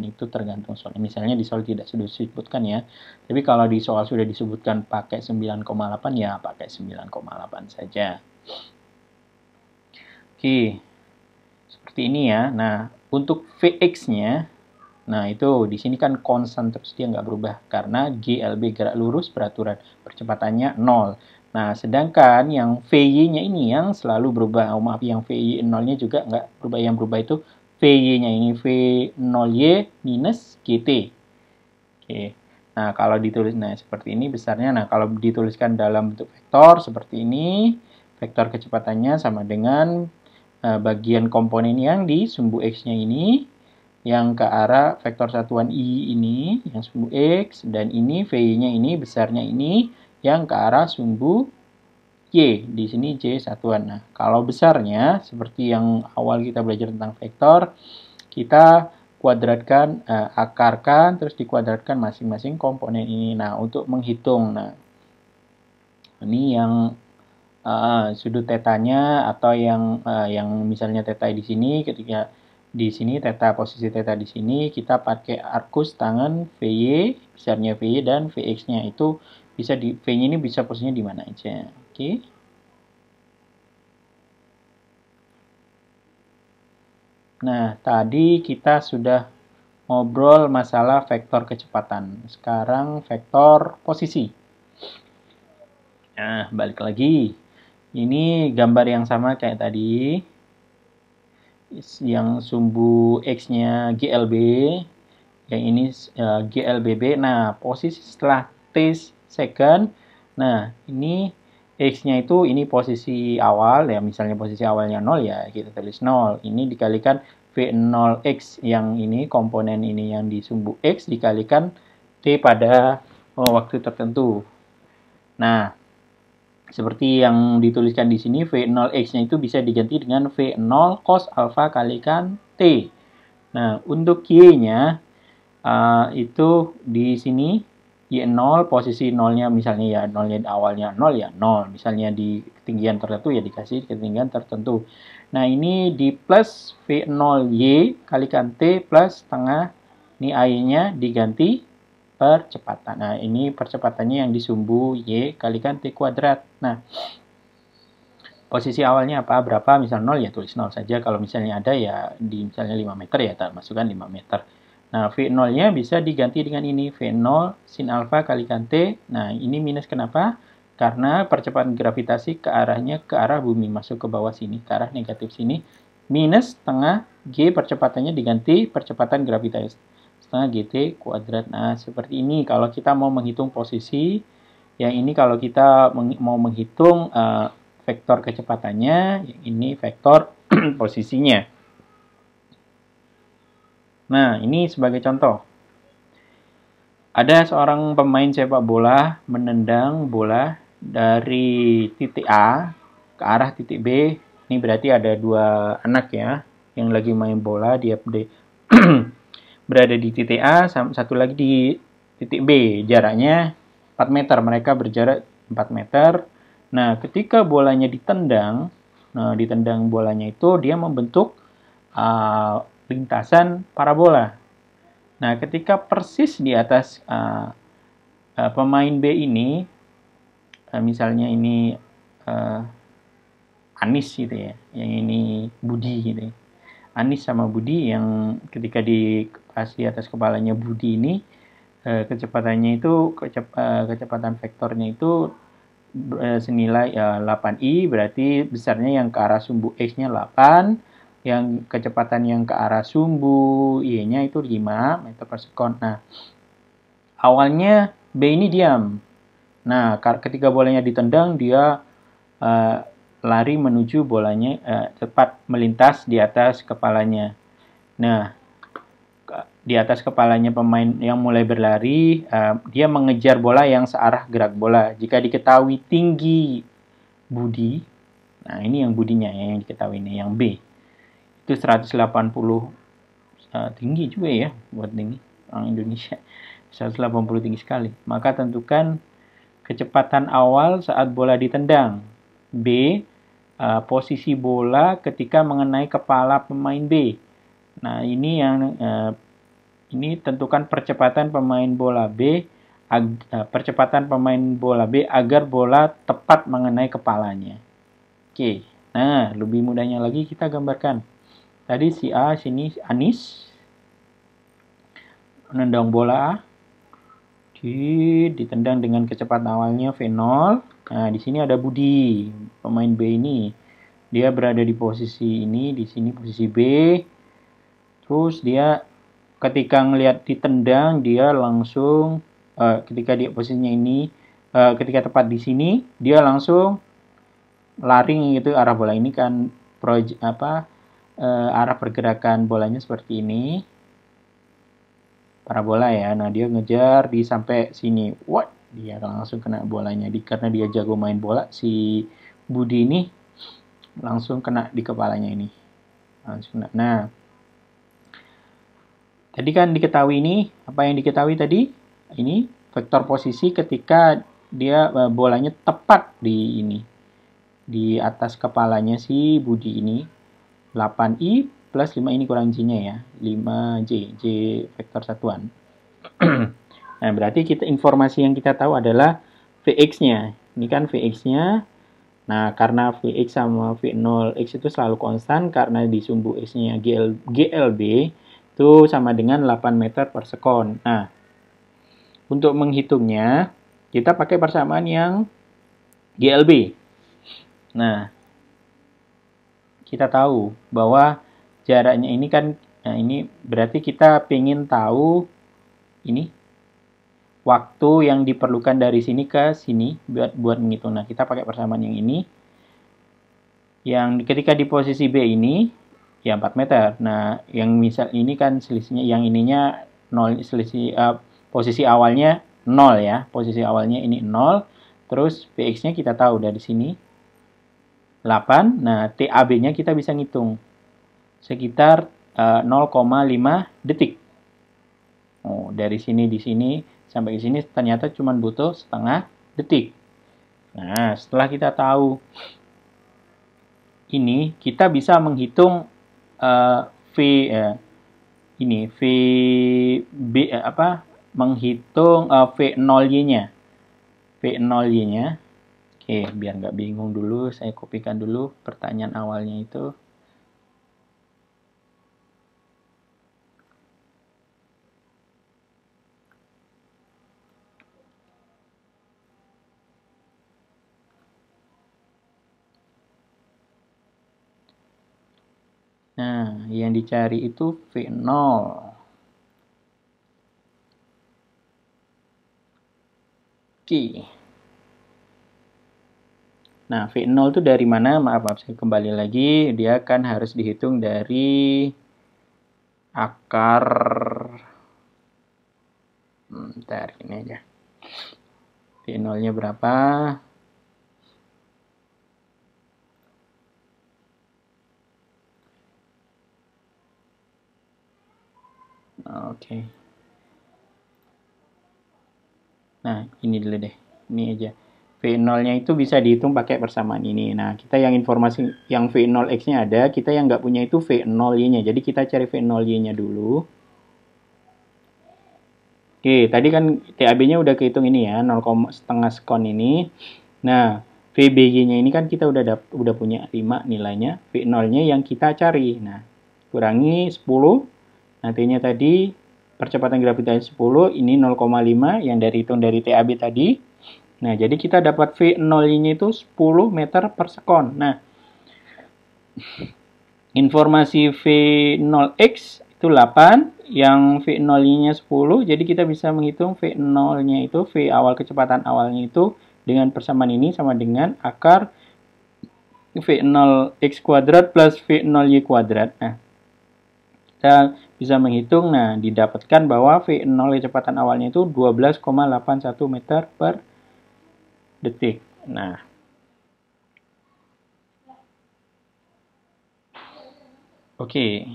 itu tergantung soal. Misalnya di soal tidak sudah disebutkan ya. Tapi kalau di soal sudah disebutkan pakai 9,8 ya pakai 9,8 saja. Oke. Seperti ini ya. Nah, untuk Vx-nya, nah itu di sini kan konstan terus, dia nggak berubah karena GLB gerak lurus beraturan, percepatannya 0. Nah, sedangkan yang VY-nya ini yang selalu berubah. Oh, maaf, yang VY 0-nya juga nggak berubah. Yang berubah itu VY-nya ini V0Y minus GT. Oke. Nah, kalau ditulis seperti ini besarnya. Nah, kalau dituliskan dalam bentuk vektor seperti ini, vektor kecepatannya sama dengan bagian komponen yang di sumbu X-nya ini, yang ke arah vektor satuan I ini, yang sumbu X, dan ini V-nya ini, besarnya ini, yang ke arah sumbu Y. Di sini J satuan. Nah, kalau besarnya, seperti yang awal kita belajar tentang vektor, kita kuadratkan, akarkan, terus dikuadratkan masing-masing komponen ini. Nah, untuk menghitung, nah, ini yang sudut tetanya, atau yang misalnya teta di sini, ketika di sini teta, posisi teta di sini, kita pakai arkus tangan VY, besarnya VY dan VX-nya itu bisa V-nya ini bisa posisinya di mana aja. Oke. Nah, tadi kita sudah ngobrol masalah vektor kecepatan. Sekarang vektor posisi. Nah, balik lagi. Ini gambar yang sama kayak tadi. Yang sumbu X-nya GLB. Yang ini GLBB. Nah, posisi setelah T second. Nah, ini X-nya itu ini posisi awal. Ya, misalnya posisi awalnya 0 ya kita tulis 0. Ini dikalikan V0X yang ini komponen ini yang di sumbu X dikalikan T pada waktu tertentu. Nah, seperti yang dituliskan di sini, V0X-nya itu bisa diganti dengan V0 cos alfa kalikan T. Nah, untuk Y-nya, itu di sini, Y0, posisi 0-nya misalnya ya, 0-nya awalnya 0 ya 0. Misalnya di ketinggian tertentu ya dikasih ketinggian tertentu. Nah, ini di plus V0Y kalikan T plus setengah, ini I-nya diganti percepatan. Nah, ini percepatannya yang disumbu Y kalikan T kuadrat. Nah, posisi awalnya apa? Berapa? Misal 0 ya tulis 0 saja. Kalau misalnya ada ya di misalnya 5 meter ya masukkan 5 meter. Nah, V0-nya bisa diganti dengan ini. V0 sin alfa kalikan T. Nah, ini minus kenapa? Karena percepatan gravitasi ke arahnya ke arah bumi. Masuk ke bawah sini, ke arah negatif sini. Minus setengah G percepatannya diganti percepatan gravitasi setengah GT kuadrat. Nah, seperti ini kalau kita mau menghitung posisi. Yang ini kalau kita mau menghitung vektor kecepatannya, yang ini vektor posisinya. Nah, ini sebagai contoh. Ada seorang pemain sepak bola menendang bola dari titik A ke arah titik B. Ini berarti ada dua anak ya yang lagi main bola, dia berada di titik A, satu lagi di titik B. Jaraknya 4 meter, mereka berjarak 4 meter. Nah, ketika bolanya ditendang, bolanya itu dia membentuk lintasan parabola. Nah, ketika persis di atas pemain B ini, misalnya ini Anis gitu ya, yang ini Budi gitu ya. Anis sama Budi yang ketika pas di atas kepalanya Budi ini, kecepatannya itu kecepatan vektornya itu senilai 8i, berarti besarnya yang ke arah sumbu X-nya 8, yang kecepatan yang ke arah sumbu Y-nya itu 5 meter per sekon. Nah, awalnya B ini diam. Nah, ketika bolanya ditendang, dia lari menuju bolanya, tepat melintas di atas kepalanya. Nah, di atas kepalanya pemain yang mulai berlari, dia mengejar bola yang searah gerak bola. Jika diketahui tinggi Budi, nah ini yang Budinya yang diketahui ini, yang B. Itu 180, tinggi juga ya buat tinggi orang Indonesia. 180 tinggi sekali. Maka tentukan kecepatan awal saat bola ditendang. B, posisi bola ketika mengenai kepala pemain B. Nah, ini yang ini tentukan percepatan pemain bola B, percepatan pemain bola B agar bola tepat mengenai kepalanya. Oke. Nah, lebih mudahnya lagi kita gambarkan. Tadi si A, sini Anis menendang bola, ditendang dengan kecepatan awalnya V0. Nah, di sini ada Budi, pemain B ini. Dia berada di posisi ini, di sini posisi B. Terus dia ketika ngelihat ditendang, dia langsung ketika dia posisinya ini, ketika tepat di sini, dia langsung lari gitu arah bola ini kan arah pergerakan bolanya seperti ini. Parabola ya. Nah, dia ngejar di sampai sini. What? Dia langsung kena bolanya. Karena dia jago main bola, si Budi ini langsung kena di kepalanya ini. Langsung kena. Nah, tadi kan diketahui ini, apa yang diketahui tadi? Ini vektor posisi ketika dia bolanya tepat di ini. Di atas kepalanya si Budi ini. 8i plus 5 ini kurang J-nya ya. 5J, J vektor satuan. Nah, berarti informasi yang kita tahu adalah Vx-nya. Ini kan Vx-nya. Nah, karena Vx sama V0x itu selalu konstan karena di sumbu X-nya GLB itu sama dengan 8 meter per sekon. Nah, untuk menghitungnya, kita pakai persamaan yang GLB. Nah, kita tahu bahwa jaraknya ini kan, nah ini berarti kita ingin tahu ini waktu yang diperlukan dari sini ke sini buat menghitung. Nah, kita pakai persamaan yang ini. Yang ketika di posisi B ini ya 4 meter. Nah, yang misal ini kan selisihnya, yang ininya 0, selisih posisi awalnya 0 ya. Posisi awalnya ini 0. Terus Px-nya kita tahu dari sini 8. Nah, TAB-nya kita bisa ngitung. Sekitar 0,5 detik. Oh, dari sini di sini sampai ke sini ternyata cuma butuh setengah detik. Nah, setelah kita tahu ini, kita bisa menghitung menghitung V0Y-nya. V0Y-nya. Oke, biar nggak bingung dulu, saya kopikan dulu pertanyaan awalnya itu. Nah, yang dicari itu V0. Oke. Nah, V0 itu dari mana? Maaf, saya kembali lagi. Dia kan harus dihitung dari akar. Bentar, ini aja. V0-nya berapa? Oke. Nah, ini dulu deh. Ini aja. V0-nya itu bisa dihitung pakai persamaan ini. Nah, kita yang informasi yang V0X-nya ada, kita yang nggak punya itu V0Y-nya. Jadi kita cari V0Y-nya dulu. Oke, tadi kan TAB-nya udah kehitung ini ya, 0,5 sekon ini. Nah, VBY-nya ini kan kita udah punya 5 nilainya. V0-nya yang kita cari. Nah, kurangi 10. Nah, T-nya tadi percepatan gravitasi 10, ini 0,5 yang hitung dari TAB tadi. Nah, jadi kita dapat V0-nya itu 10 meter per sekon. Nah, informasi V0X itu 8, yang V0-nya 10, jadi kita bisa menghitung V0-nya itu, V awal kecepatan awalnya itu dengan persamaan ini sama dengan akar V0X kuadrat plus V0Y kuadrat. Nah, kita bisa menghitung, nah didapatkan bahwa V0 kecepatan awalnya itu 12,81 meter per detik. Nah, oke.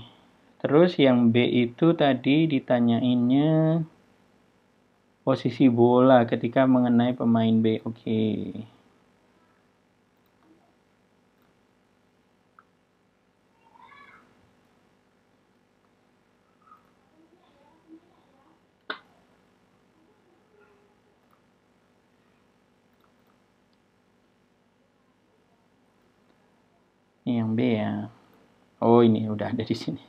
Terus yang B itu tadi ditanyainnya posisi bola ketika mengenai pemain B. Oke. Ini yang B ya. Oh, ini udah ada di sini.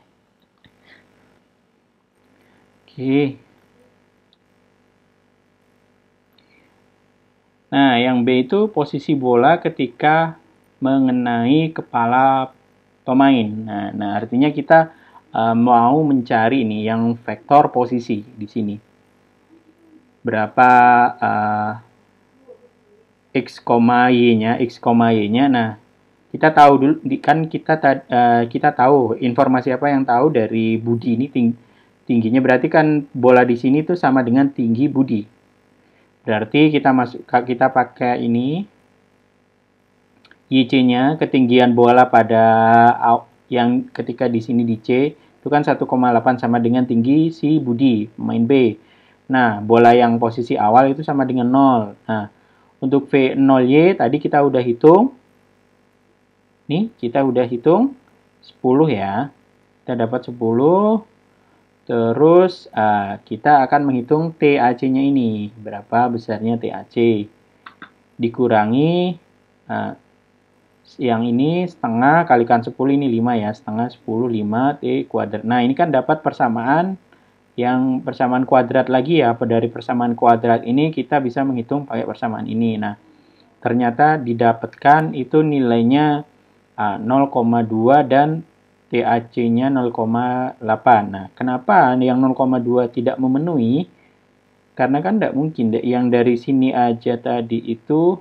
Oke. Nah, yang B itu posisi bola ketika mengenai kepala pemain. Nah artinya kita mau mencari ini yang vektor posisi di sini. Berapa X, Y-nya. Nah, kita tahu dulu kan kita tahu informasi apa yang tahu dari Budi ini tingginya, berarti kan bola di sini tuh sama dengan tinggi Budi. Berarti kita pakai ini YC-nya, ketinggian bola pada yang ketika di sini di C itu kan 1,8 sama dengan tinggi si Budi, pemain B. Nah, bola yang posisi awal itu sama dengan 0. Nah, untuk V0Y tadi kita udah hitung. Nih, kita udah hitung 10 ya. Kita dapat 10. Terus kita akan menghitung TAC-nya ini. Berapa besarnya TAC. Dikurangi yang ini setengah kalikan 10, ini 5 ya. Setengah 10, 5 T kuadrat. Nah, ini kan dapat persamaan yang persamaan kuadrat lagi ya. Dari persamaan kuadrat ini kita bisa menghitung pakai persamaan ini. Nah, ternyata didapatkan itu nilainya 0,2 dan TAC-nya 0,8. Nah, kenapa yang 0,2 tidak memenuhi? Karena kan tidak mungkin yang dari sini aja tadi itu,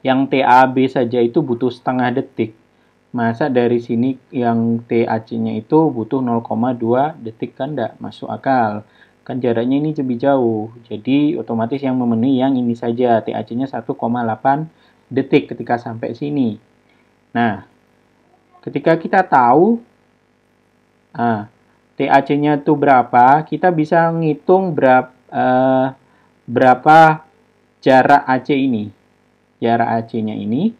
yang TAB saja itu butuh setengah detik. Masa dari sini yang TAC-nya itu butuh 0,2 detik, kan tidak masuk akal. Kan jaraknya ini lebih jauh. Jadi otomatis yang memenuhi yang ini saja. TAC-nya 1,8 detik ketika sampai sini. Nah, ketika kita tahu TAC-nya itu berapa, kita bisa ngitung berapa jarak AC ini. Jarak AC-nya ini,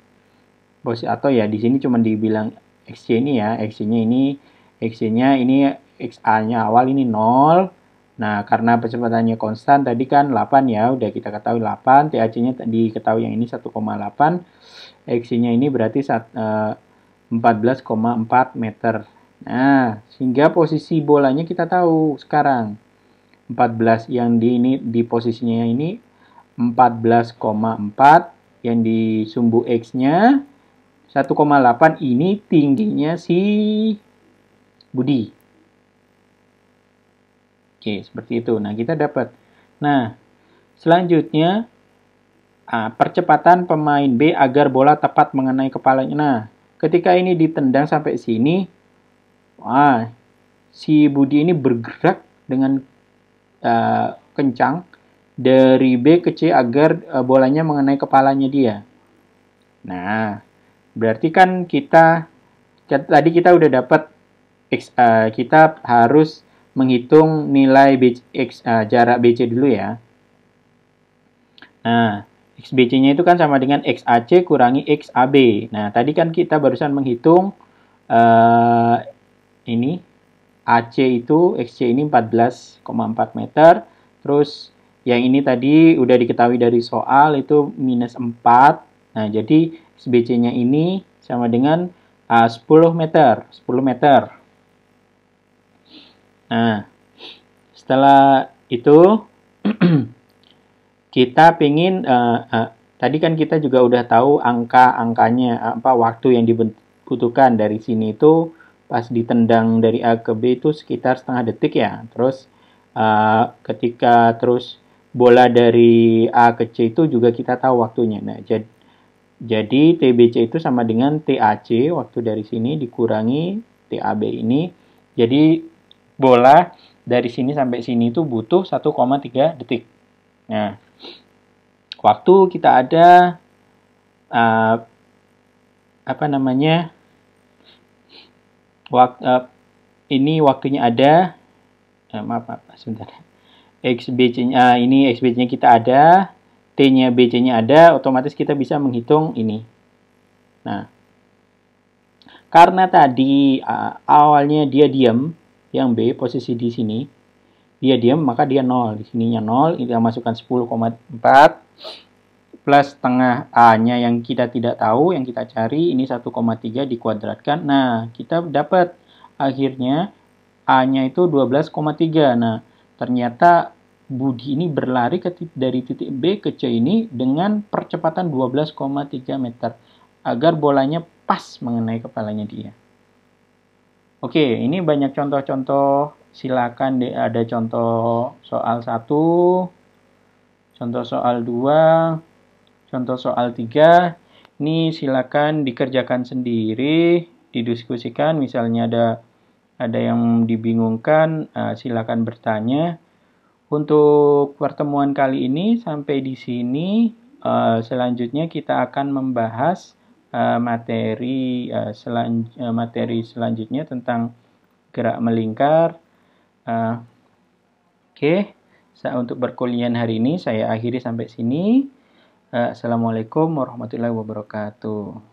atau ya di sini cuma dibilang XC ini ya, XC-nya ini XA-nya awal ini 0. Nah, karena kecepatannya konstan tadi kan 8 ya, udah kita ketahui 8, TAC-nya diketahui yang ini 1,8, XC-nya ini berarti 14,4 meter. Nah, sehingga posisi bolanya kita tahu sekarang. 14 yang di posisinya ini 14,4, yang di sumbu X-nya 1,8, ini tingginya si Budi. Oke, seperti itu. Nah, kita dapat. Nah, selanjutnya percepatan pemain B agar bola tepat mengenai kepalanya. Nah, ketika ini ditendang sampai sini, si Budi ini bergerak dengan kencang dari B ke C agar bolanya mengenai kepalanya dia. Nah, berarti kan tadi kita udah dapat kita harus menghitung nilai jarak BC dulu ya. Nah, XBC-nya itu kan sama dengan XAC kurangi XAB. Nah, tadi kan kita barusan menghitung ini AC itu, XC ini 14,4 meter. Terus yang ini tadi udah diketahui dari soal itu minus 4. Nah, jadi XBC-nya ini sama dengan 10 meter. 10 meter. Nah, setelah itu kita pingin tadi kan kita juga udah tahu angkanya, waktu yang dibutuhkan dari sini itu pas ditendang dari A ke B itu sekitar setengah detik ya. Terus ketika terus bola dari A ke C itu juga kita tahu waktunya. Nah, jadi TBC itu sama dengan TAC waktu dari sini dikurangi TAB ini. Jadi bola dari sini sampai sini itu butuh 1,3 detik. Nah, waktu kita ada ini waktunya ada, sebentar. XBC-nya ini XBC-nya kita ada, T-nya BC-nya ada, otomatis kita bisa menghitung ini. Nah, karena tadi awalnya dia diam, yang B posisi di sini, dia diam, maka dia 0. Di sininya 0, kita masukkan 10,4 plus setengah A-nya yang kita tidak tahu, yang kita cari, ini 1,3 dikuadratkan. Nah, kita dapat akhirnya A-nya itu 12,3. Nah, ternyata Budi ini berlari dari titik B ke C ini dengan percepatan 12,3 meter agar bolanya pas mengenai kepalanya dia. Oke, ini banyak contoh-contoh. Silakan ada contoh soal 1, contoh soal 2, contoh soal 3, ini silakan dikerjakan sendiri, didiskusikan. Misalnya ada yang dibingungkan, silakan bertanya. Untuk pertemuan kali ini sampai di sini. Selanjutnya kita akan membahas materi selanjutnya tentang gerak melingkar. Oke. Untuk perkuliahan hari ini saya akhiri sampai sini. Assalamualaikum warahmatullahi wabarakatuh.